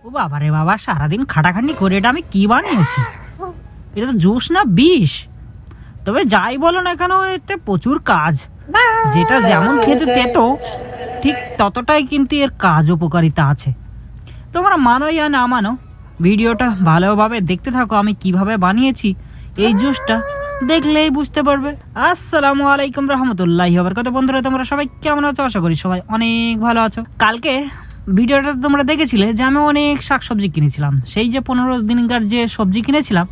ও বাবা রে বাবা, সারাদিন খাটাখাটনি করে এটা আমি কি বানিয়েছি? এটা তো জুস না বিষ। তবে যাই বলো না কেন, এতে প্রচুর কাজ। যেটা যেমন খেতে তেতো, ঠিক ততটাই কিন্তু এর কাজ উপকারিতা আছে। তোমরা মানো ইয়া না মানো, ভিডিওটা ভালোভাবে দেখতে থাকো আমি কিভাবে বানিয়েছি এই জুসটা, দেখলেই বুঝতে পারবে। আসসালামু আলাইকুম রহমতুল্লাহি ওয়া বারাকাতুহু। বন্ধুরা, তোমরা সবাই কেমন আছো? আশা করি সবাই অনেক ভালো আছো। কালকে ভিডিওটা তোমরা দেখেছিলে যে আমি অনেক শাকসবজি কিনেছিলাম। সেই যে 15 দিনকার যে সবজি কিনেছিলাম,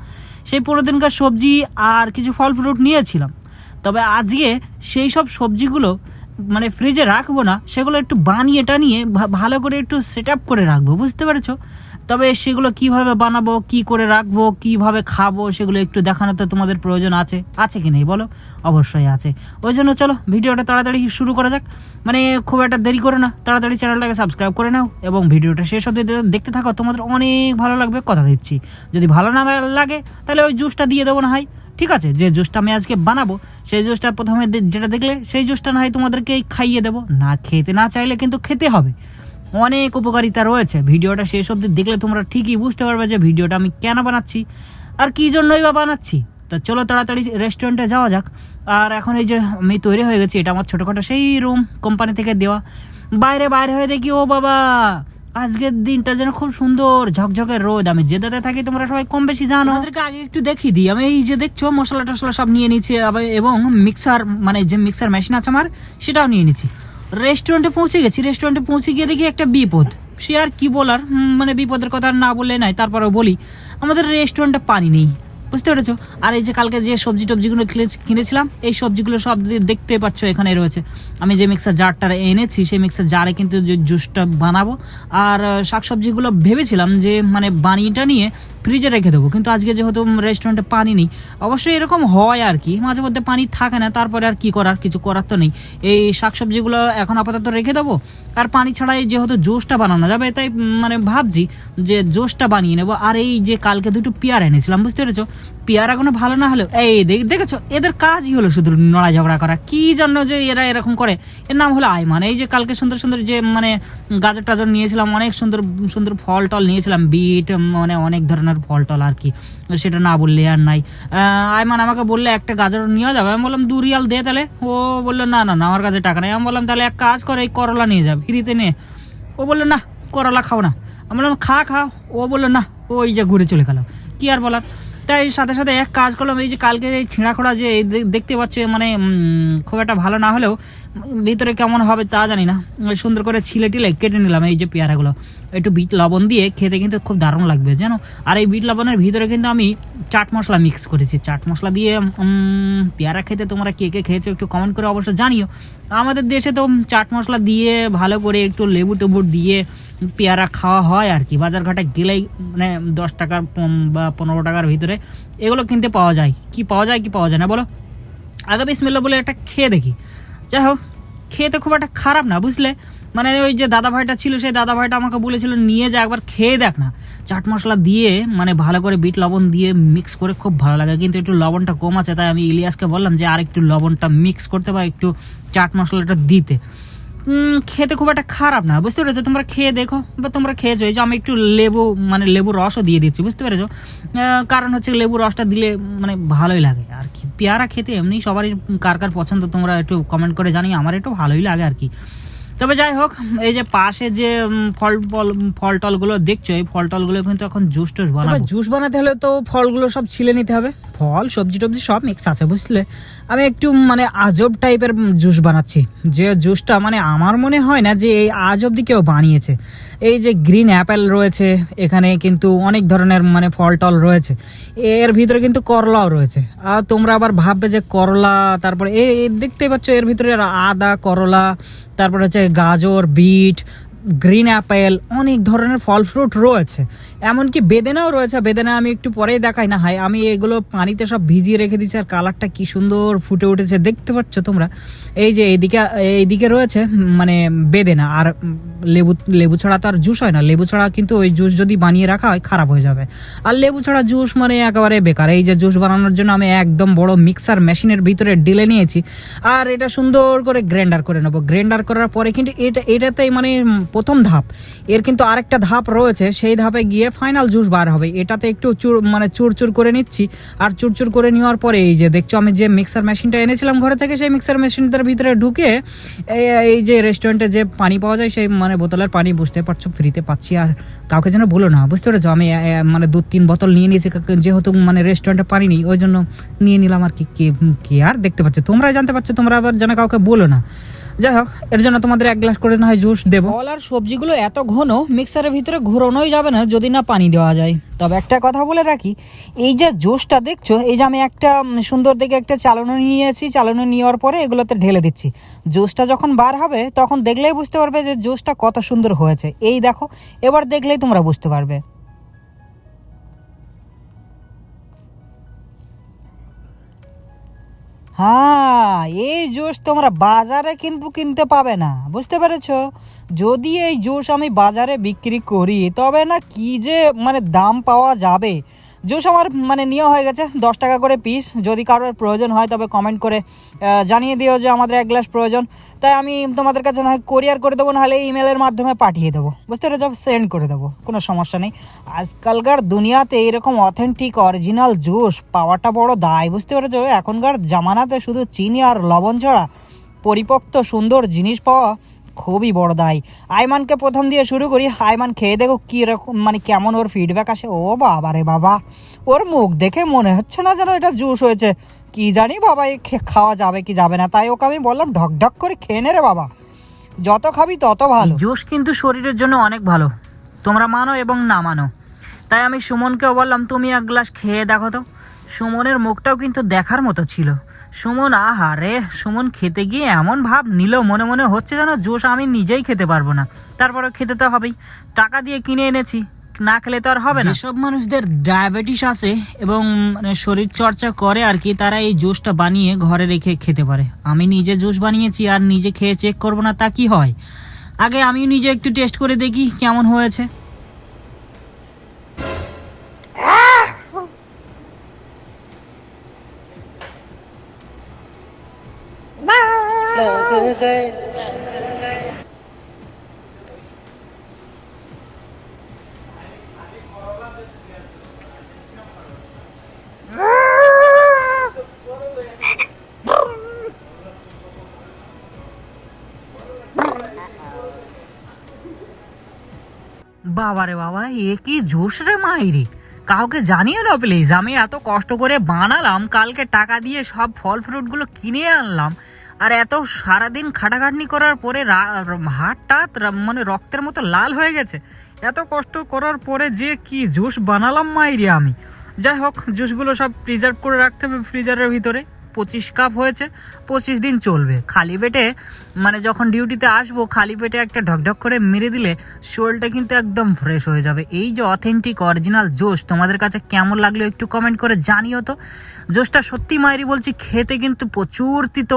সেই 15 দিনকার সবজি আর কিছু ফল ফ্রুট নিয়েছিলাম। তবে আজকে সেই সব সবজিগুলো মানে ফ্রিজে রাখবো না, সেগুলো একটু বানিয়ে টানিয়ে ভালো করে একটু সেট আপ করে রাখবো, বুঝতে পেরেছো? তবে সেগুলো কিভাবে বানাবো, কি করে রাখবো, কিভাবে খাবো, সেগুলো একটু দেখানো তো তোমাদের প্রয়োজন আছে কি নেই বলো? অবশ্যই আছে। ওই জন্য চলো ভিডিওটা তাড়াতাড়ি শুরু করা যাক। মানে খুব একটা দেরি করে না, তাড়াতাড়ি চ্যানেলটাকে সাবস্ক্রাইব করে নাও এবং ভিডিওটা শেষ অবধি দেখতে থাকো। তোমাদের অনেক ভালো লাগবে, কথা দিচ্ছি। যদি ভালো না লাগে তাহলে ওই জুসটা দিয়ে দেবো না হয়, ঠিক আছে? যে জুসটা আমি আজকে বানাবো, সেই জুসটা প্রথমে যেটা দেখলে সেই জুসটা না হয় তোমাদেরকে খাইয়ে দেবো। না খেতে না চাইলে কিন্তু খেতে হবে, অনেক উপকারিতা রয়েছে। ভিডিওটা শেষ অবধি দেখলে তোমরা ঠিকই বুঝতে পারবে যে ভিডিওটা আমি কেন বানাচ্ছি আর কী জন্যই বা বানাচ্ছি। তো চলো তাড়াতাড়ি রেস্টুরেন্টে যাওয়া যাক। আর এখন এই যে আমি তৈরি হয়ে গেছি, এটা আমার ছোটোখাটো সেই রুম, কোম্পানি থেকে দেওয়া। বাইরে হয়ে দেখি, ও বাবা, আজকের দিনটা যেন খুব সুন্দর, ঝকঝকের রোদ। আমি যে দাদা থাকি তোমরা সবাই কম বেশি জানো। আমাদেরকে আগে একটু দেখিয়ে দিই। আমি এই যে দেখছো মশলা টশলা সব নিয়ে নিচ্ছি, এবং মিক্সার মানে যে মিক্সার মেশিন আছে আমার, সেটাও নিয়ে নিচ্ছি। রেস্টুরেন্টে পৌঁছে গেছি। রেস্টুরেন্টে পৌঁছে গিয়ে দেখি একটা বিপদ। সে আর কি বলার, মানে বিপদের কথা না বললে নাই, তারপরেও বলি। আমাদের রেস্টুরেন্টে পানি নেই, বুঝতে পেরেছো? আর এই যে কালকে যে সবজি টবজিগুলো কিনেছিলাম, এই সবজিগুলো সব দেখতে পাচ্ছ এখানে রয়েছে। আমি যে মিক্সার জারটা এনেছি, সেই মিক্সার জারে কিন্তু যে জুসটা বানাবো। আর শাকসবজিগুলো ভেবেছিলাম যে মানে বানিয়েটা নিয়ে ফ্রিজে রেখে দেবো, কিন্তু আজকে যেহেতু রেস্টুরেন্টে পানি নেই, অবশ্যই এরকম হয় আর কি, মাঝে মধ্যে পানি থাকে না, তারপরে আর কি করার, কিছু করার তো নেই। এই শাকসবজিগুলো এখন আপাতত রেখে দেবো। আর পানি ছাড়াই যেহেতু জুসটা বানানো যাবে, তাই মানে ভাবছি যে জুসটা বানিয়ে নেবো। আর এই যে কালকে দুটো পেয়ারা এনেছিলাম, বুঝতে পেরেছো? পেয়ারাগুলো ভালো না হলেও এই দেখেছো, এদের কাজই হলো শুধু লড়াই ঝগড়া করা। কি জন্য যে এরা এরকম করে, এর নাম হলো আইমান। এই যে কালকে সুন্দর সুন্দর যে মানে গাজর টাজর নিয়েছিলাম, অনেক সুন্দর সুন্দর ফল টল নিয়েছিলাম, বিট, মানে অনেক ধরনের ফল টল আর কি, সেটা না বললে আর নাই। আইমান আমাকে বললে একটা গাজর নিয়ে যাবে। আমি বললাম 2 রিয়াল দে তাহলে। ও বললো না না না, আমার কাছে টাকা নেই। আমি বললাম তাহলে এক কাজ করে, এই করলা নিয়ে যাবে ফ্রিতে নিয়ে। ও বললো না, করলা খাও না। আমি বললাম খাও। ও বললো না, ওই যে ঘুরে চলে গেল। কি আর বলার। তাই সাথে সাথে এক কাজ করলাম, এই যে কালকে এই ছিঁড়াখোড়া যে দেখতে পাচ্ছ, মানে খুব একটা ভালো না হলেও ভিতরে কেমন হবে তা জানি না, সুন্দর করে ছিলে টিলে কেটে নিলাম এই যে পেয়ারাগুলো। একটু বিট লবণ দিয়ে খেতে কিন্তু খুব দারুণ লাগবে জানো। আর এই বিট লবণের ভিতরে কিন্তু আমি চাট মশলা মিক্স করেছি। চাট মশলা দিয়ে পেয়ারা খেতে তোমরা কে কে খেয়েছো একটু কমেন্ট করে অবশ্য জানিও। আমাদের দেশে তো চাট মশলা দিয়ে ভালো করে একটু লেবু টেবু দিয়ে পেয়ারা খাওয়া হয় আর কি। বাজার ঘাটে গেলেই মানে 10 টাকার বা 15 টাকার ভিতরে এগুলো কিনতে পাওয়া যায়। কি পাওয়া যায় না বলো? আগে বিসমিল্লাহ বলে একটা খেয়ে দেখি। যাই হোক, খেতে খুব একটা খারাপ না, বুঝলে? মানে ওই যে দাদা ভাইটা ছিল, সেই দাদা ভাইটা আমাকে বলেছিল নিয়ে যা একবার খেয়ে দেখ না। চাট মশলা দিয়ে মানে ভালো করে বিট লবণ দিয়ে মিক্স করে খুব ভালো লাগে, কিন্তু একটু লবণটা কম আছে। তাই আমি ইলিয়াসকে বললাম যে আর একটু লবণটা মিক্স করতে বা একটু চাট মশলাটা দিতে। খেতে খুব একটা খারাপ না, বুঝতে পেরেছো? তোমরা খেয়ে দেখো, বা তোমরা খেয়েছো। এই যে আমি একটু লেবুর রসও দিয়ে দিচ্ছি, বুঝতে পেরেছো? কারণ হচ্ছে লেবুর রসটা দিলে মানে ভালোই লাগে আর কি। পেয়ারা খেতে এমনি সবারই কার কার পছন্দ তোমরা একটু কমেন্ট করে জানিও। আমার একটু ভালোই লাগে আর কি। তবে যাই হোক, এই যে পাশে যে ফল টলগুলো দেখছো, এই ফল টলগুলো কিন্তু এখন জুস টুস বানাবো। জুস বানাতে হলে তো ফলগুলো সব ছিলে নিতে হবে। ফল সবজি টবজি সব মিক্স আছে, বুঝলে? আমি একটু মানে আজব টাইপের জুস বানাচ্ছি, যে জুসটা মানে আমার মনে হয় না যে এই আজ অব্দি কেউ বানিয়েছে। এই যে গ্রিন অ্যাপেল রয়েছে এখানে, কিন্তু অনেক ধরনের মানে ফল টল রয়েছে, এর ভিতরে কিন্তু করলাও রয়েছে। আর তোমরা আবার ভাববে যে করলা, তারপরে এই দেখতে পাচ্ছ এর ভিতরে আদা, করলা, তারপর হচ্ছে গাজর, বিট, গ্রিন অ্যাপেল, অনেক ধরনের ফল ফ্রুট রয়েছে। এমনকি বেদেনাও রয়েছে। বেদেনা আমি একটু পরেই দেখাই না হয়। আমি এগুলো পানিতে সব ভিজিয়ে রেখে দিচ্ছি, আর কালারটা কি সুন্দর ফুটে উঠেছে দেখতে পাচ্ছ তোমরা। এই যে এইদিকে রয়েছে মানে বেদেনা। আর লেবু ছাড়া তো আর জুস হয় না। লেবু ছাড়া কিন্তু ওই জুস যদি বানিয়ে রাখা হয় খারাপ হয়ে যাবে। আর লেবু ছাড়া জুস মানে একেবারে বেকার। এই যে জুস বানানোর জন্য আমি একদম বড় মিক্সার মেশিনের ভিতরে ঢেলে নিয়েছি, আর এটা সুন্দর করে গ্রাইন্ডার করে নেবো। গ্রাইন্ডার করার পরে কিন্তু এটাতেই মানে প্রথম ধাপ। এর কিন্তু আরেকটা ধাপ রয়েছে, সেই ধাপে গিয়ে ফাইনাল জুস বার হবে। এটাতে একটু চুরচুর করে নিচ্ছি, আর চুরচুর করে নেওয়ার পরে এই যে দেখছো আমি যে মিক্সার মেশিনটা এনেছিলাম ঘরে থেকে, সেই মিক্সার মেশিনটার ভিতরে ঢুকে এই যে রেস্টুরেন্টে যে পানি পাওয়া যায় সেই বোতলের পানি, বুঝতে পারছো, ফ্রিতে পাচ্ছি। আর কাউকে যেন বলো না, বুঝতে পেরেছো? আমি 2-3 বোতল নিয়ে নিয়েছি, যেহেতু রেস্টুরেন্টে পানি নেই ওই জন্য নিয়ে নিলাম আর কি। কে আর দেখতে পাচ্ছ, তোমরা জানতে পারছো, তোমরা আবার যেন কাউকে বলো না। যাই হোক, এর জন্য তোমাদের 1 গ্লাস করে না হয় জুস দেবো। ফল আর সবজিগুলো এত ঘন মিক্সারের ভিতরে ঘোরানোই যাবে না যদি না পানি দেওয়া যায়। তবে একটা কথা বলে রাখি, এই যে জুসটা দেখছো, এই যে আমি একটা সুন্দর দেখে একটা চালনি নিয়েছি, চালনি নেওয়ার পরে এগুলোতে ঢেলে দিচ্ছি। জুসটা যখন বার হবে তখন দেখলেই বুঝতে পারবে যে জুসটা কত সুন্দর হয়েছে। এই দেখো, এবার দেখলেই তোমরা বুঝতে পারবে। হ্যাঁ, এই জুস তোমরা বাজারে কিন্তু কিনতে পাবে না, বুঝতে পেরেছো? যদি এই জুস আমি বাজারে বিক্রি করি তবে না কি যে দাম পাওয়া যাবে। জুস আমার নেওয়া হয়ে গেছে 10 টাকা করে পিস। যদি কারোর প্রয়োজন হয় তবে কমেন্ট করে জানিয়ে দিও যে আমাদের 1 গ্লাস প্রয়োজন, তাই আমি তোমাদের কাছে না হয় কোরিয়ার করে দেবো, নাহলে ইমেলের মাধ্যমে পাঠিয়ে দেবো, বুঝতে পেরেছো? সেন্ড করে দেবো, কোনো সমস্যা নেই। আজকালকার দুনিয়াতে এরকম অথেন্টিক অরিজিনাল জুস পাওয়াটা বড় দায়, বুঝতে পেরেছো? এখনকার জামানাতে শুধু চিনি আর লবণ ছাড়া পরিপক্ত সুন্দর জিনিস পাওয়া খুবই বড় দায়। আইমানকে প্রথম দিয়ে শুরু করি। আইমান খেয়ে দেখো কীরকম কেমন ওর ফিডব্যাক আসে। ও বাবা রে বাবা, ওর মুখ দেখে মনে হচ্ছে না যেন এটা জুস হয়েছে। কি জানি বাবা, এ খাওয়া যাবে কি যাবে না, তাই ওকে আমি বললাম ঢক ঢক করে খেয়ে নে রে বাবা, যত খাবি তত ভালো। জুস কিন্তু শরীরের জন্য অনেক ভালো, তোমরা মানো এবং না মানো। তাই আমি সুমনকেও বললাম তুমি 1 গ্লাস খেয়ে দেখো তো। সুমনের মুখটাও কিন্তু দেখার মতো ছিল। সুমন, আহারে, সুমন খেতে গিয়ে এমন ভাব নিল, মনে মনে হচ্ছে যেন জুস আমি নিজেই খেতে পারবো না, তারপরে খেতে তো হবেই, টাকা দিয়ে কিনে এনেছি, না খেলে তো আর হবে না। যেসব মানুষদের ডায়াবেটিস আছে এবং শরীর চর্চা করে আর কি, তারা এই জুসটা বানিয়ে ঘরে রেখে খেতে পারে। আমি নিজে জুস বানিয়েছি আর নিজে খেয়ে চেক করবো না তা কি হয়? আগে আমিও নিজে একটু টেস্ট করে দেখি কেমন হয়েছে। বাবারে বাবা, এ কি জুস রে মাইরি! কাউকে জানিও না প্লিজ, আমি এত কষ্ট করে বানালাম, কালকে টাকা দিয়ে সব ফল ফ্রুটগুলো কিনে আনলাম, আর এত সারাদিন খাটাখাটনি করার পরে হাতটা রক্তের মতো লাল হয়ে গেছে। এত কষ্ট করার পরে যে কি জুস বানালাম মাইরি আমি। যাই হোক, জুসগুলো সব প্রিজার্ভ করে রাখতে হবে ফ্রিজারের ভিতরে। 25 কাপ হয়েছে, 25 দিন চলবে। খালি পেটে যখন ডিউটিতে আসবো, খালি পেটে একটা ঢকঢক করে মেরে দিলে শরীরটা কিন্তু একদম ফ্রেশ হয়ে যাবে। এই যে অথেন্টিক অরিজিনাল জুস তোমাদের কাছে কেমন লাগলো একটু কমেন্ট করে জানিও তো। জুসটা সত্যি মায়েরি বলছি, খেতে কিন্তু প্রচুর তিতো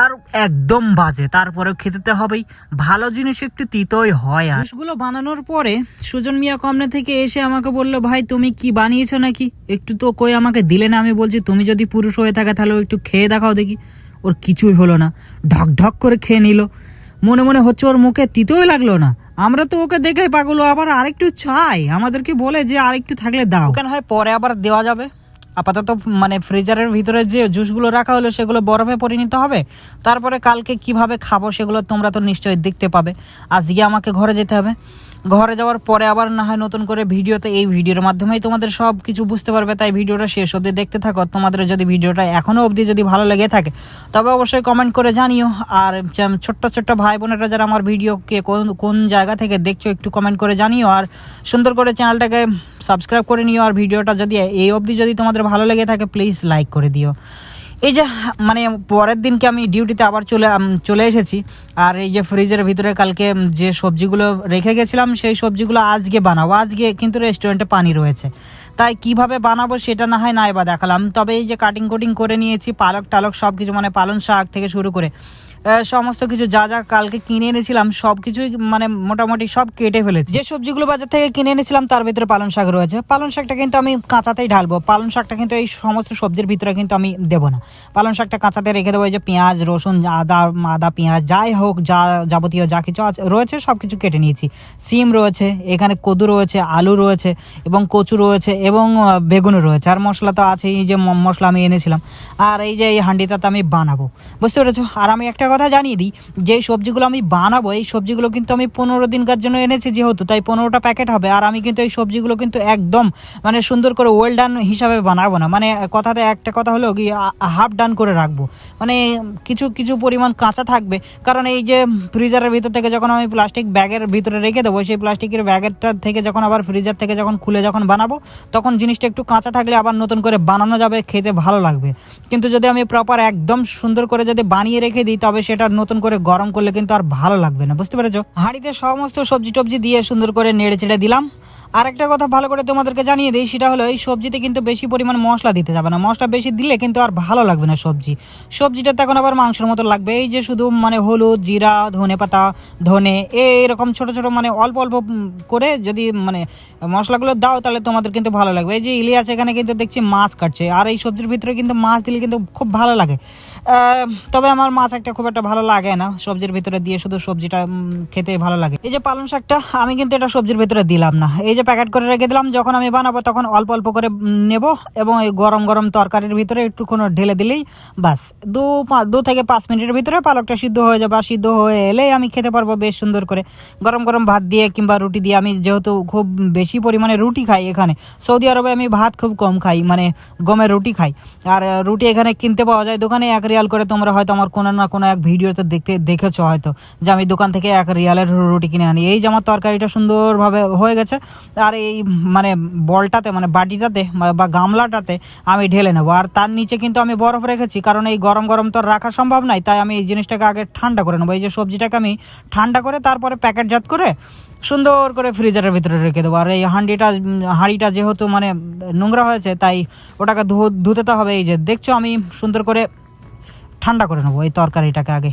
আর একদম বাজে, তারপরেও খেতে তো হবেই, ভালো জিনিস একটু তিতোই হয়। আর জুসগুলো বানানোর পরে সুজন মিয়া কমনে থেকে এসে আমাকে বললো, ভাই তুমি কি বানিয়েছো নাকি, একটু তো কই আমাকে দিলে না। আমি বলছি তুমি যদি পুরুষ হয়ে থাকে তাহলে একটু খেয়ে দেখাও দেখি। ওর কিছুই হলো না, ঢক ঢক করে খেয়ে নিল। মনে মনে হচ্ছে ওর মুখে তিতোই লাগলো না। আমরা তো ওকে দেখে পাগল, আবার আরেকটু চাই, আমাদেরকে বলে যে আরেকটু থাকলে দাও। কেন হয় পরে আবার দেওয়া যাবে। আপাতত ফ্রিজারের ভিতরে যে জুসগুলো রাখা হলো সেগুলো বরফে পরিণত হবে, তারপরে কালকে কিভাবে খাবো সেগুলো তোমরা তো নিশ্চয়ই দেখতে পাবে। আজকে আমাকে ঘরে যেতে হবে, ঘরে যাওয়ার পরে আবার না হয় নতুন করে ভিডিওতে, এই ভিডিওর মাধ্যমেই তোমাদের সব কিছু বুঝতে পারবে। তাই ভিডিওটা শেষ অবধি দেখতে থাকো। তোমাদের যদি ভিডিওটা এখনও অবধি যদি ভালো লেগে থাকে তবে অবশ্যই কমেন্ট করে জানিও। আর ছোট্ট ছোট্ট ভাই বোনেরা যারা আমার ভিডিওকে কোন জায়গা থেকে দেখছো একটু কমেন্ট করে জানিও। আর সুন্দর করে চ্যানেলটাকে সাবস্ক্রাইব করে নিও। আর ভিডিওটা যদি এই অবধি যদি তোমাদের ভালো লেগে থাকে প্লিজ লাইক করে দিও। এই যে পরের দিনকে আমি ডিউটিতে আবার চলে এসেছি। আর এই যে ফ্রিজের ভিতরে কালকে যে সবজিগুলো রেখে গেছিলাম সেই সবজিগুলো আজকে বানাবো। আজকে কিন্তু রেস্টুরেন্টে পানি রয়েছে, তাই কিভাবে বানাবো সেটা না হয় নাইবা দেখালাম। তবে এই যে কাটিং কুটিং করে নিয়েছি, পালক টালক সব কিছু পালং শাক থেকে শুরু করে সমস্ত কিছু যা যা কালকে কিনে এনেছিলাম সব কিছুই মানে মোটামুটি সব কেটে ফেলেছি। যে সবজিগুলো বাজার থেকে কিনে এনেছিলাম তার ভিতরে পালং শাক রয়েছে। পালং শাকটা কিন্তু আমি কাঁচাতেই ঢালবো, পালং শাকটা কিন্তু এই সমস্ত সবজির ভিতরে কিন্তু আমি দেবো না। পালং শাকটা কাঁচাতে রেখে দেবো। এই যে পেঁয়াজ, রসুন, আদা পেঁয়াজ যাই হোক, যা যাবতীয় যা কিছু রয়েছে সব কিছু কেটে নিয়েছি। সিম রয়েছে, এখানে কদু রয়েছে, আলু রয়েছে এবং কচু রয়েছে এবং বেগুনও রয়েছে। আর মশলা তো আছে, এই যে মশলা আমি এনেছিলাম। আর এই যে এই হাঁডিটাতে আমি বানাবো, বুঝতে পেরেছো। আর আমি একটা কথা জানিয়ে দিই, যে সবজিগুলো আমি বানাবো এই সবজিগুলো কিন্তু আমি 15 দিনকার জন্য এনেছি, যেহেতু তাই 15টা প্যাকেট হবে। আর আমি কিন্তু এই সবজিগুলো কিন্তু একদম মানে সুন্দর করে ওয়েল ডান হিসাবে বানাবো না, মানে কথাতে একটা কথা হলো কি হাফ ডান করে রাখবো, মানে কিছু কিছু পরিমাণ কাঁচা থাকবে। কারণ এই যে ফ্রিজারের ভিতর থেকে যখন আমি প্লাস্টিক ব্যাগের ভিতরে রেখে দেবো, সেই প্লাস্টিকের ব্যাগেরটা থেকে যখন আবার ফ্রিজার থেকে যখন খুলে যখন বানাবো, তখন জিনিসটা একটু কাঁচা থাকলে আবার নতুন করে বানানো যাবে, খেতে ভালো লাগবে। কিন্তু যদি আমি প্রপার একদম সুন্দর করে যদি বানিয়ে রেখে দিই, তবে সেটা নতুন করে গরম করলে কিন্তু আর ভালো লাগবে না, বুঝতে পেরেছো। হাঁড়িতে সমস্ত সবজি টবজি দিয়ে সুন্দর করে নেড়ে চেড়ে দিলাম। আর একটা কথা ভালো করে তোমাদেরকে জানিয়ে দিই, সেটা হলো এই সবজিতে কিন্তু বেশি পরিমাণ মশলা দিতে যাবে না। মশলা বেশি দিলে কিন্তু আর ভালো লাগবে না সবজিটা তখন আবার মাংসের মতো লাগবে। এই যে শুধু মানে হলুদ, জিরা, ধনে পাতা, ধনে এরকম ছোট ছোট মানে অল্প অল্প করে যদি মানে মশলাগুলো দাও, তাহলে তোমাদের কিন্তু ভালো লাগবে। এই যে ইলিয়াস এখানে কিন্তু দেখছি মাছ কাটছে, আর এই সবজির ভিতরে কিন্তু মাছ দিলে কিন্তু খুব ভালো লাগে। তবে আমার মাছ একটা খুব একটা ভালো লাগে না সবজির ভিতরে দিয়ে, শুধু সবজিটা খেতে ভালো লাগে। এই যে পালং শাকটা আমি কিন্তু এটা সবজির ভিতরে দিলাম না, এই যে প্যাকেট করে রেখে দিলাম। যখন আমি বানাবো তখন অল্প অল্প করে নেব এবং এই গরম গরম তরকারির ভিতরে একটুখানি ঢেলে দিলেই বাস 2 থেকে 5 মিনিটের ভিতরে পালকটা সিদ্ধ হয়ে যাবে। আর সিদ্ধ হয়ে এলেই আমি খেতে পারবো বেশ সুন্দর করে গরম গরম ভাত দিয়ে কিংবা রুটি দিয়ে। আমি যেহেতু খুব বেশি পরিমাণে রুটি খাই, এখানে সৌদি আরবে আমি ভাত খুব কম খাই, মানে গমের রুটি খাই। আর রুটি এখানে কিনতে পাওয়া যায় দোকানে 1 রিয়াল করে। তোমরা হয়তো আমার কোনো না কোনো এক ভিডিওতে দেখেছো হয়তো, যে আমি দোকান থেকে 1 রিয়ালের রুটি কিনে আনি। এই যে আমার তরকারিটা সুন্দরভাবে হয়ে গেছে, আর এই মানে বলটাতে মানে বাটিটাতে বা গামলাটাতে আমি ঢেলে নেবো। আর তার নিচে কিন্তু আমি বরফ রেখেছি, কারণ এই গরম গরম তো রাখা সম্ভব নয়, তাই আমি এই জিনিসটাকে আগে ঠান্ডা করে নেবো। এই যে সবজিটাকে আমি ঠান্ডা করে তারপরে প্যাকেটজাত করে সুন্দর করে ফ্রিজারের ভিতরে রেখে দেবো। আর এই হাঁড়িটা যেহেতু মানে নোংরা হয়েছে, তাই ওটাকে ধুতে তো হবে। এই যে দেখছো আমি সুন্দর করে ঠান্ডা করে নেবো এই তরকারিটাকে আগে।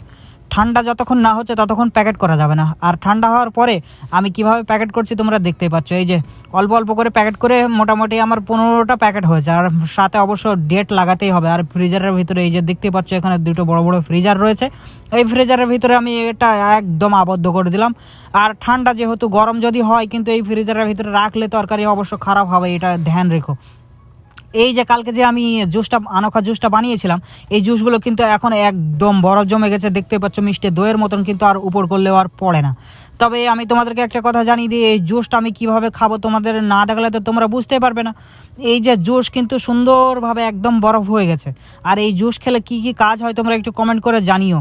ঠান্ডা যতক্ষণ না হচ্ছে ততক্ষণ প্যাকেট করা যাবে না। আর ঠান্ডা হওয়ার পরে আমি কিভাবে প্যাকেট করছি তোমরা দেখতেই পাচ্ছ। এই যে অল্প অল্প করে প্যাকেট করে মোটামুটি আমার 15টা প্যাকেট হয়েছে। আর সাথে অবশ্য ডেট লাগাতেই হবে। আর ফ্রিজারের ভিতরে এই যে দেখতেই পাচ্ছ এখানে 2টো বড় বড় ফ্রিজার রয়েছে, এই ফ্রিজারের ভিতরে আমি এটা একদম আবদ্ধ করে দিলাম। আর ঠান্ডা যেহেতু, গরম যদি হয় কিন্তু এই ফ্রিজারের ভিতরে রাখলে তরকারি অবশ্য খারাপ হবে, এটা ধ্যান রেখো। এই যে কালকে যে আমি আনোখা জুসটা বানিয়েছিলাম, এই জুসগুলো কিন্তু এখন একদম বরফ জমে গেছে, দেখতে পাচ্ছ মিষ্টি দইয়ের মতন, কিন্তু আর উপর করলেও আর পড়ে না। তবে আমি তোমাদেরকে একটা কথা জানিয়ে দিই, এই জুসটা আমি কিভাবে খাবো তোমাদের না দেখালে তো তোমরা বুঝতে পারবে না। এই যে জুস কিন্তু সুন্দরভাবে একদম বরফ হয়ে গেছে। আর এই জুস খেলে কি কি কাজ হয় তোমরা একটু কমেন্ট করে জানিও।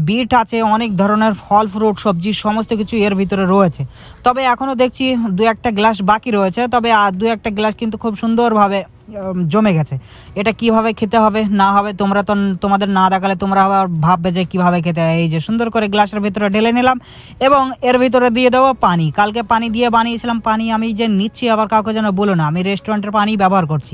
বিট আছে, অনেক ধরনের ফল ফ্রুট সবজি সমস্ত কিছু এর ভিতরে রয়েছে। তবে এখনও দেখছি 2-1টা গ্লাস বাকি রয়েছে, তবে আর 2-1টা গ্লাস কিন্তু খুব সুন্দরভাবে জমে গেছে। এটা কিভাবে খেতে হবে না হবে তোমরা তো তোমাদের না দেখালে তোমরা আবার ভাববে যে কিভাবে খেতে হয়। এই যে সুন্দর করে গ্লাসের ভিতরে ঢেলে নিলাম এবং এর ভিতরে দিয়ে দেবো পানি। কালকে পানি দিয়ে বানিয়েছিলাম, পানি আমি যে নিচ্ছি আবার কাউকে যেন বলো না, আমি রেস্টুরেন্টের পানি ব্যবহার করছি।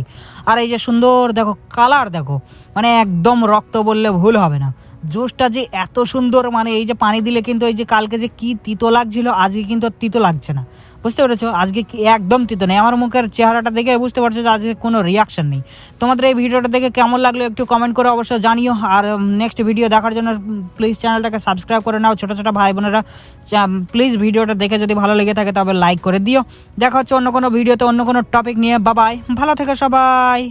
আর এই যে সুন্দর দেখো কালার, দেখো মানে একদম রক্ত বললে ভুল হবে না। জুসটা যে এত সুন্দর, মানে এই যে পানি দিলে কিন্তু এই যে কালকে যে কি তিতো লাগছিল, আজকে কিন্তু তিতো লাগছে না, বুঝতে পেরেছো। আজকে একদম তিতো নেই। আমার মুখের চেহারাটা দেখে বুঝতে পারছো যে আজকে কোনো রিয়াকশন নেই। তোমাদের এই ভিডিওটা দেখে কেমন লাগলো একটু কমেন্ট করে অবশ্যই জানিও। আর নেক্সট ভিডিও দেখার জন্য প্লিজ চ্যানেলটাকে সাবস্ক্রাইব করে নাও। ছোটো ছোটো ভাই বোনেরা প্লিজ ভিডিওটা দেখে যদি ভালো লেগে থাকে তবে লাইক করে দিও। দেখা হচ্ছে অন্য কোনো ভিডিওতে অন্য কোনো টপিক নিয়ে। বাবাই, ভালো থেকো সবাই।